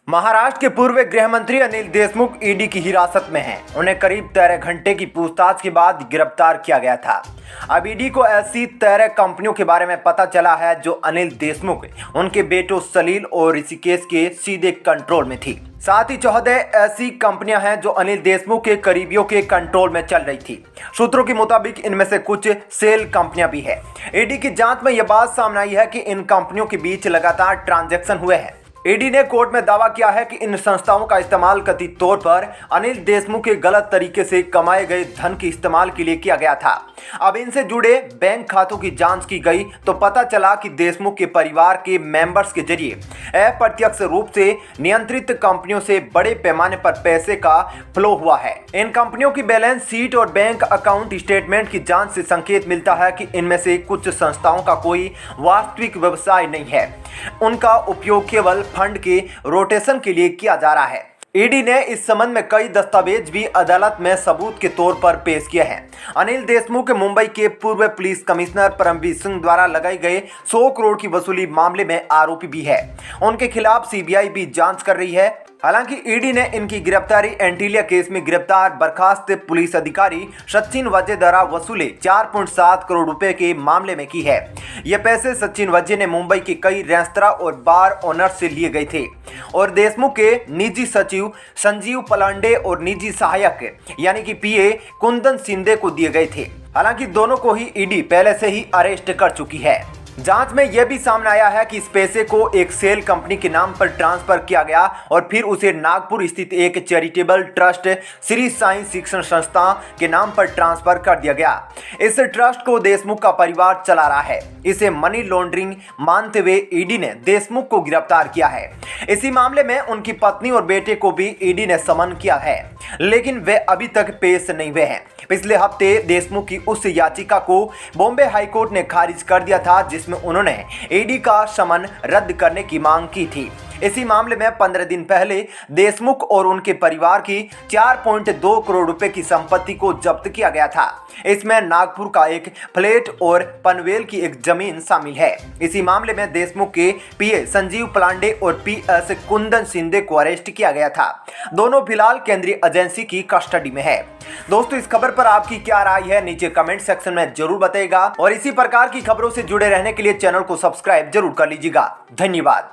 महाराष्ट्र के पूर्व गृह मंत्री अनिल देशमुख ईडी की हिरासत में हैं। उन्हें करीब 13 घंटे की पूछताछ के बाद गिरफ्तार किया गया था। अब ईडी को ऐसी 13 कंपनियों के बारे में पता चला है जो अनिल देशमुख, उनके बेटों सलील और ऋषिकेश के सीधे कंट्रोल में थी। साथ ही 14 ऐसी कंपनियां हैं जो अनिल देशमुख के करीबियों के कंट्रोल में चल रही थी। सूत्रों के मुताबिक इनमें से कुछ सेल कंपनियां भी है। ईडी की जांच में यह बात सामने आई है कि इन कंपनियों के बीच लगातार ट्रांजैक्शन हुए हैं। ईडी ने कोर्ट में दावा किया है कि इन संस्थाओं का इस्तेमाल कथित तौर पर अनिल देशमुख के गलत तरीके से कमाए गए धन के इस्तेमाल के लिए किया गया था। अब इनसे जुड़े बैंक खातों की जांच की गई तो पता चला कि देशमुख के परिवार के मेंबर्स के जरिए अप्रत्यक्ष रूप से नियंत्रित कंपनियों से बड़े पैमाने पर पैसे का फ्लो हुआ है। इन कंपनियों की बैलेंस शीट और बैंक अकाउंट स्टेटमेंट की जांच से संकेत मिलता है कि इनमें से कुछ संस्थाओं का कोई वास्तविक व्यवसाय नहीं है। उनका उपयोग केवल फंड के रोटेशन के लिए किया जा रहा है। ईडी ने इस संबंध में कई दस्तावेज भी अदालत में सबूत के तौर पर पेश किए हैं। अनिल देशमुख मुंबई के पूर्व पुलिस कमिश्नर परमवीर सिंह द्वारा लगाए गए 100 करोड़ की वसूली मामले में आरोपी भी है। उनके खिलाफ सीबीआई भी जांच कर रही है। हालांकि ईडी ने इनकी गिरफ्तारी एंटीलिया केस में गिरफ्तार बर्खास्त पुलिस अधिकारी सचिन वज्जे द्वारा वसूले 4.7 करोड़ रुपए के मामले में की है। ये पैसे सचिन वज्जे ने मुंबई के कई रेस्तरां और बार ओनर से लिए गए थे और देशमुख के निजी सचिव संजीव पलांडे और निजी सहायक यानी कि पीए कुंदन सिंधे को दिए गए थे। हालांकि दोनों को ही ईडी पहले से ही अरेस्ट कर चुकी है। जांच में यह भी सामने आया है कि इस पैसे को एक सेल कंपनी के नाम पर ट्रांसफर किया गया और फिर उसे नागपुर स्थित एक चैरिटेबल ट्रस्ट श्री साईं शिक्षण संस्था के नाम पर ट्रांसफर कर दिया गया। इस ट्रस्ट को देशमुख का परिवार चला रहा है। इसे मनी लॉन्ड्रिंग मानते हुए ईडी ने देशमुख को गिरफ्तार किया है। इसी मामले में उनकी पत्नी और बेटे को भी ईडी ने समन किया है, लेकिन वे अभी तक पेश नहीं हुए हैं। पिछले हफ्ते देशमुख की उस याचिका को बॉम्बे हाईकोर्ट ने खारिज कर दिया था जिसमें उन्होंने ईडी का समन रद्द करने की मांग की थी। इसी मामले में 15 दिन पहले देशमुख और उनके परिवार की 4.2 करोड़ रुपए की संपत्ति को जब्त किया गया था। इसमें नागपुर का एक फ्लैट और पनवेल की एक जमीन शामिल है। इसी मामले में देशमुख के पीए संजीव पलांडे और पीएस कुंदन सिंधे को अरेस्ट किया गया था। दोनों फिलहाल केंद्रीय एजेंसी की कस्टडी में है। दोस्तों, इस खबर पर आपकी क्या राय है नीचे कमेंट सेक्शन में जरूर बताइएगा और इसी प्रकार की खबरों से जुड़े रहने के लिए चैनल को सब्सक्राइब जरूर कर लीजिएगा। धन्यवाद।